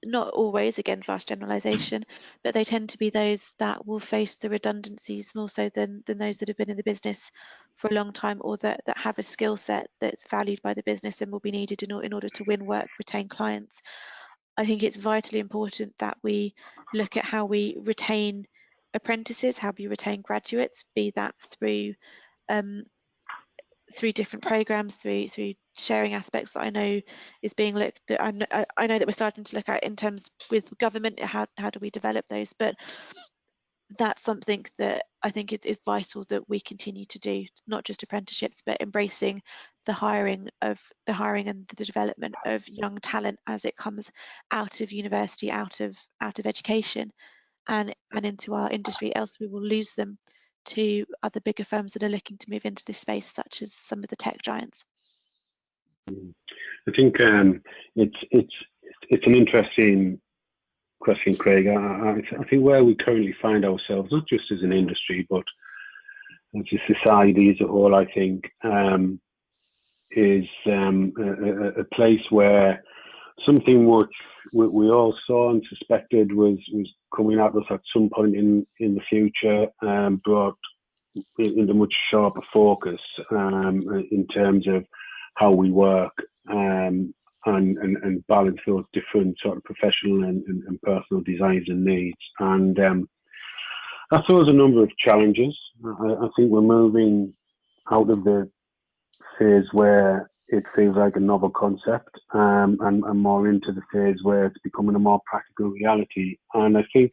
not always, again, vast generalization, but they tend to be those that will face the redundancies more so than those that have been in the business for a long time, or that have a skill set that's valued by the business and will be needed in order to win work, retain clients. I think it's vitally important that we look at how we retain apprentices, how we retain graduates, be that through different programs, through sharing aspects that I know is being looked at. I know that we're starting to look at in terms with government, how do we develop those, but that's something that I think is vital that we continue to do, not just apprenticeships, but embracing the hiring and the development of young talent as it comes out of university, out of education, and into our industry. Else we will lose them to other bigger firms that are looking to move into this space, such as some of the tech giants. I think it's an interesting question, Craig. I think where we currently find ourselves, not just as an industry, but as a society as a whole, I think, is a place where something which we all saw and suspected was coming at us at some point in the future, brought into much sharper focus in terms of how we work and balance those different sort of professional and personal desires and needs. And that throws a number of challenges. I think we're moving out of the phase where it feels like a novel concept and more into the phase where it's becoming a more practical reality. And I think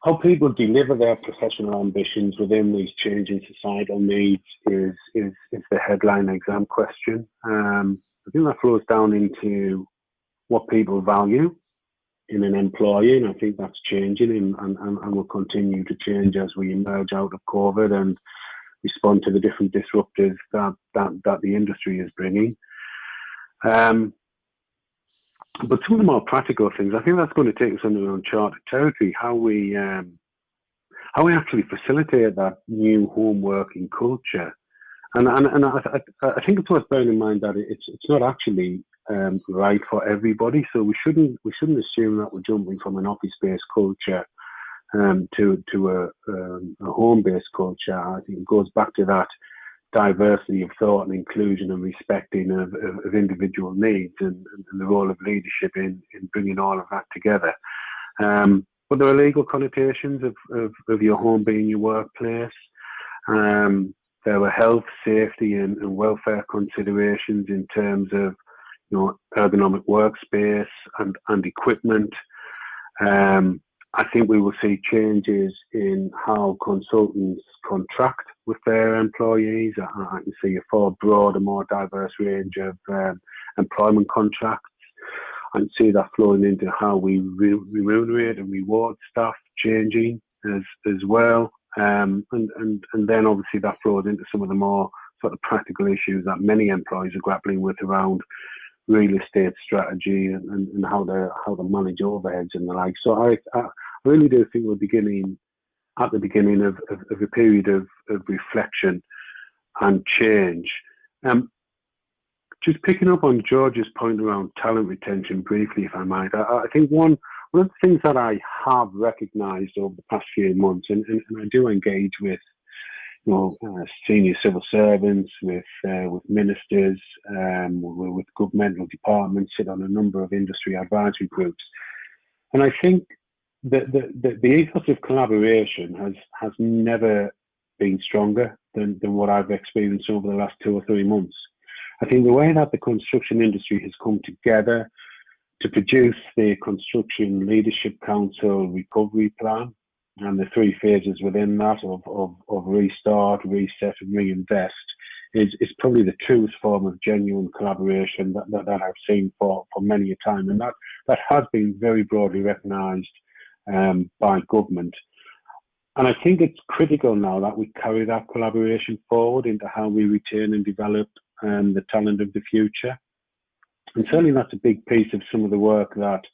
how people deliver their professional ambitions within these changing societal needs is the headline exam question. I think that flows down into what people value in an employee, and I think that's changing and will continue to change as we emerge out of COVID and respond to the different disruptors that the industry is bringing. But some of the more practical things, I think that's going to take us into uncharted territory. How we actually facilitate that new home working culture, and I think it's worth bearing in mind that it's not actually right for everybody. So we shouldn't assume that we're jumping from an office-based culture to a home-based culture. I think it goes back to that diversity of thought and inclusion and respecting of individual needs and the role of leadership in bringing all of that together. But there are legal connotations of your home being your workplace. There are health, safety and welfare considerations in terms of ergonomic workspace and equipment. I think we will see changes in how consultants contract with their employees. I can see a far broader, more diverse range of employment contracts. I can see that flowing into how we remunerate and reward staff changing as well. And then obviously that flows into some of the more sort of practical issues that many employees are grappling with around real estate strategy and how to manage overheads and the like. So I really do think we're at the beginning of a period of reflection and change. Just picking up on George's point around talent retention briefly, if I might, I think one of the things that I have recognised over the past few months, and I do engage with senior civil servants, with ministers, with governmental departments, sit on a number of industry advisory groups, and I think the ethos of collaboration has never been stronger than what I've experienced over the last 2 or 3 months. I think the way that the construction industry has come together to produce the Construction Leadership Council recovery plan and the 3 phases within that of restart, reset and reinvest is probably the truest form of genuine collaboration that I've seen for many a time, and that has been very broadly recognised by government. And I think it's critical now that we carry that collaboration forward into how we retain and develop the talent of the future. And certainly that's a big piece of some of the work that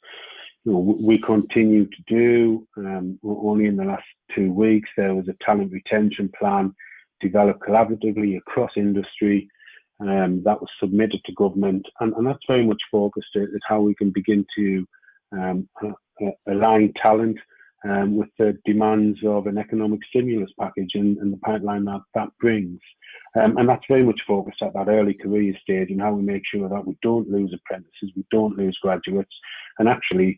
we continue to do. Only in the last 2 weeks, there was a talent retention plan developed collaboratively across industry that was submitted to government. And that's very much focused at how we can begin to align talent with the demands of an economic stimulus package and the pipeline that brings. And that's very much focused at that early career stage and how we make sure that we don't lose apprentices, we don't lose graduates, and actually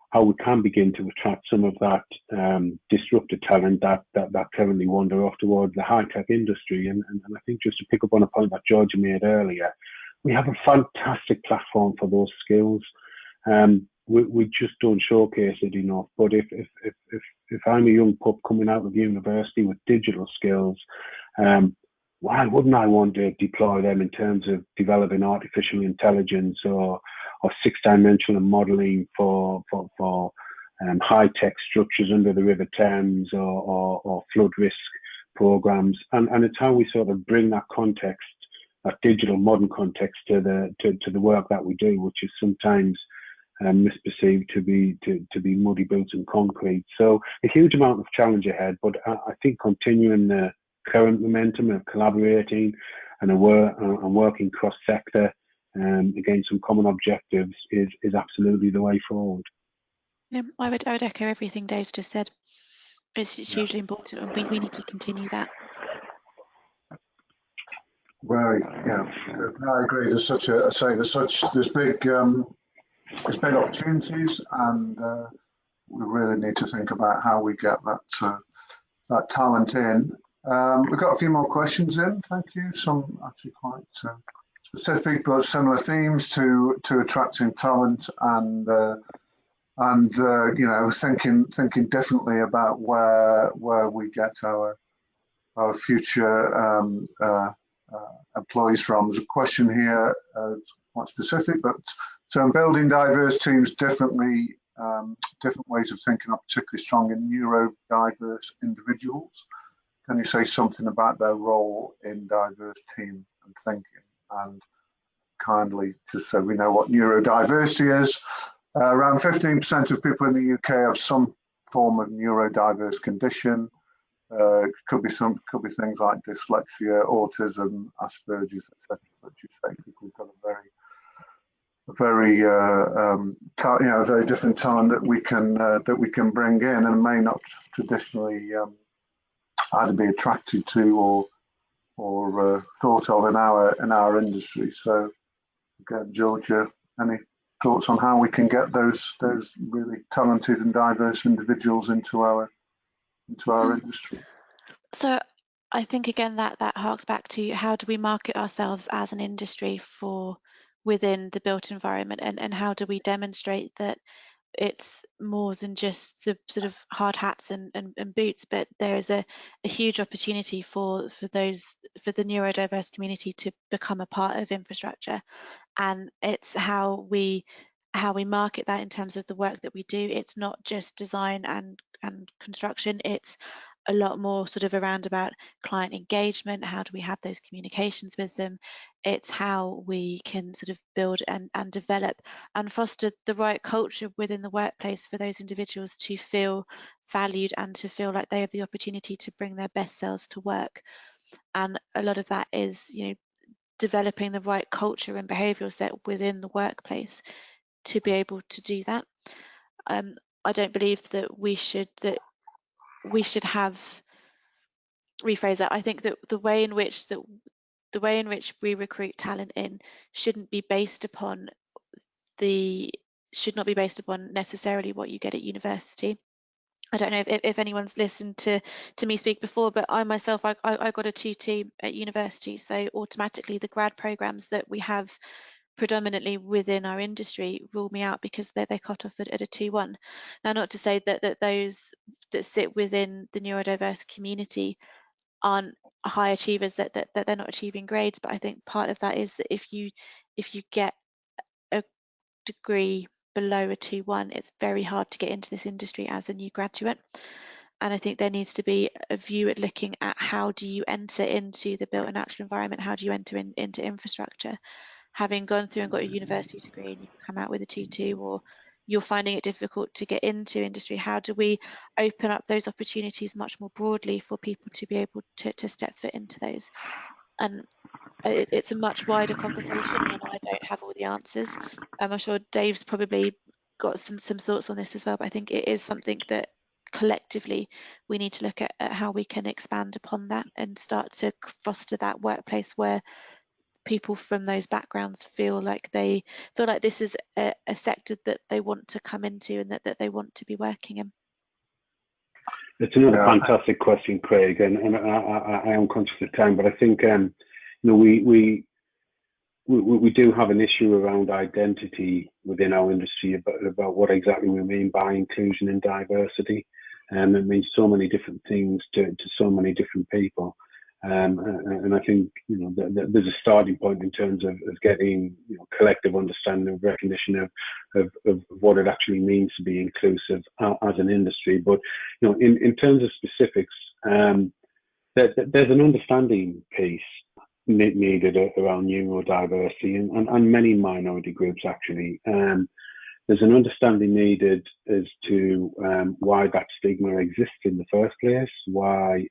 how we can begin to attract some of that disruptive talent that currently wander off towards the high-tech industry. And I think just to pick up on a point that Georgia made earlier, we have a fantastic platform for those skills. We just don't showcase it enough. But if I'm a young pup coming out of university with digital skills, why wouldn't I want to deploy them in terms of developing artificial intelligence or 6-dimensional modelling for high-tech structures under the River Thames or flood risk programs? And it's how we sort of bring that context, that digital modern context to the work that we do, which is sometimes misperceived to be muddy boots and concrete. So a huge amount of challenge ahead, but I think continuing the current momentum of collaborating and working cross-sector against some common objectives is absolutely the way forward. Yeah, I would echo everything Dave's just said. It's hugely important, and we need to continue that. Right. Yeah, I agree. There's big opportunities, and we really need to think about how we get that talent in. We've got a few more questions in. Thank you. Some actually quite specific, but similar themes to attracting talent and thinking differently about where we get our future employees from. There's a question here, quite specific, but so in building diverse teams differently, different ways of thinking are particularly strong in neurodiverse individuals. Can you say something about their role in diverse team and thinking? And kindly, just so we know what neurodiversity is. Around 15% of people in the UK have some form of neurodiverse condition. Could be things like dyslexia, autism, Asperger's, etc. But you say we've got a very different talent that we can bring in and may not traditionally either be attracted to or thought of in our industry. So again, Georgia, any thoughts on how we can get those really talented and diverse individuals into our industry? So I think again that harks back to how do we market ourselves as an industry for within the built environment, and how do we demonstrate that it's more than just the sort of hard hats and boots, but there is a huge opportunity for the neurodiverse community to become a part of infrastructure. And it's how we market that in terms of the work that we do. It's not just design and construction, it's a lot more sort of around about client engagement. How do we have those communications with them? It's how we can sort of build and develop and foster the right culture within the workplace for those individuals to feel valued and to feel like they have the opportunity to bring their best selves to work. And a lot of that is, developing the right culture and behavioural set within the workplace to be able to do that. I don't believe that we should have rephrase that. I think that the way in which we recruit talent in should not be based upon necessarily what you get at university. I don't know if anyone's listened to me speak before, but I myself, I got a 2-2 at university, so automatically the grad programs that we have predominantly within our industry rule me out because they cut off at a 2-1. Now, not to say that those that sit within the neurodiverse community aren't high achievers, that they're not achieving grades, but I think part of that is that if you get a degree below a 2-1, it's very hard to get into this industry as a new graduate. And I think there needs to be a view at looking at how do you enter into the built and natural environment, how do you enter into infrastructure, having gone through and got a university degree and you come out with a 2-2, or you're finding it difficult to get into industry. How do we open up those opportunities much more broadly for people to be able to step foot into those? And it's a much wider conversation, and I don't have all the answers. I'm sure Dave's probably got some thoughts on this as well, but I think it is something that collectively we need to look at how we can expand upon that and start to foster that workplace where people from those backgrounds feel like this is a sector that they want to come into and that they want to be working in. It's another fantastic question, Craig, and I am conscious of time, but I think we do have an issue around identity within our industry about what exactly we mean by inclusion and diversity. It means so many different things to so many different people. And I think there's a starting point in terms of getting collective understanding of recognition of what it actually means to be inclusive as an industry. But in terms of specifics, there's an understanding piece needed around neurodiversity and many minority groups actually. There's an understanding needed as to why that stigma exists in the first place, why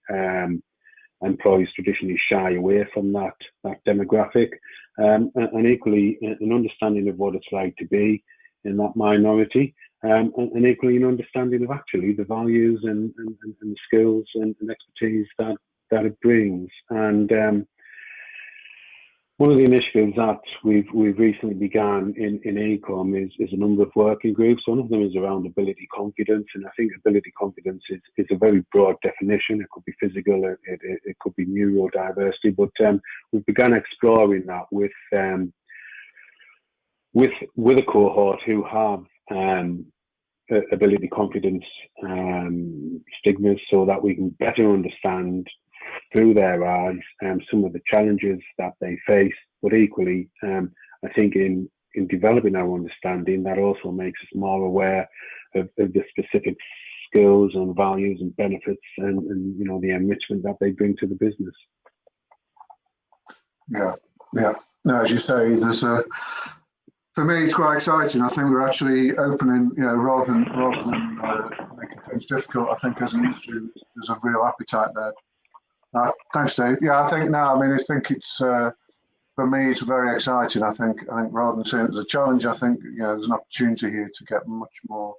employees traditionally shy away from that demographic, and equally an understanding of what it's like to be in that minority, and equally an understanding of actually the values and skills and expertise that it brings. And one of the initiatives that we've recently begun in AECOM is a number of working groups. One of them is around ability confidence, and I think ability confidence is a very broad definition. It could be physical, it could be neurodiversity, but we've begun exploring that with a cohort who have ability confidence stigmas, so that we can better understand through their eyes some of the challenges that they face, but equally I think in developing our understanding, that also makes us more aware of the specific skills and values and benefits and the enrichment that they bring to the business. Yeah, No, as you say, there's a. For me, it's quite exciting. I think we're actually opening, rather than making things difficult. I think as an industry, there's a real appetite there. Thanks, Dave. Yeah, I think now. I mean, I think it's for me, it's very exciting. I think rather than seeing it as a challenge, I think there's an opportunity here to get much more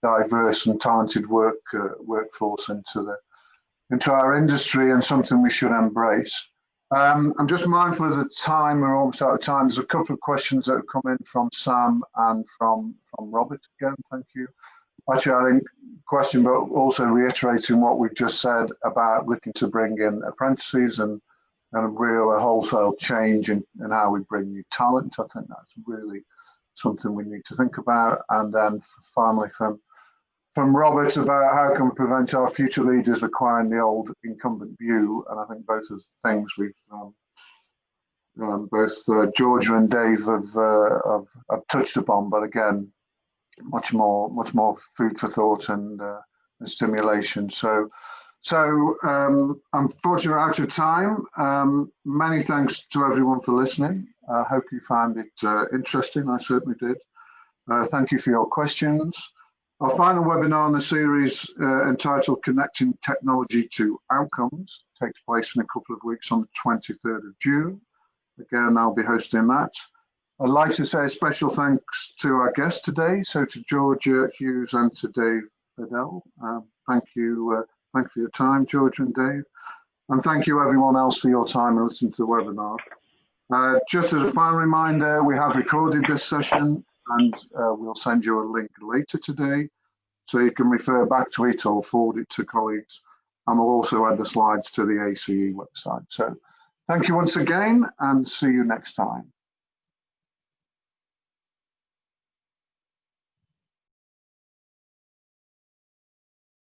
diverse and talented workforce into our industry, and something we should embrace. I'm just mindful of the time. We're almost out of time. There's a couple of questions that have come in from Sam and from Robert again. Thank you. Actually, I think question, but also reiterating what we've just said about looking to bring in apprentices and a real wholesale change in how we bring new talent. I think that's really something we need to think about. And then finally from Robert about how can we prevent our future leaders acquiring the old incumbent view. And I think both of the things we've both Georgia and Dave have touched upon, but again, much more food for thought and stimulation. So unfortunately we're out of time. Many thanks to everyone for listening. I hope you found it interesting. I certainly did. Thank you for your questions. Our final webinar in the series entitled Connecting Technology to Outcomes takes place in a couple of weeks on the 23rd of June. Again, I'll be hosting that. I'd like to say a special thanks to our guests today, so to Georgia Hughes and to Dave Bedell. Thank you for your time, Georgia and Dave. And thank you everyone else for your time and listening to the webinar. Just as a final reminder, we have recorded this session, and we'll send you a link later today so you can refer back to it or forward it to colleagues. And we'll also add the slides to the ACE website. So thank you once again, and see you next time.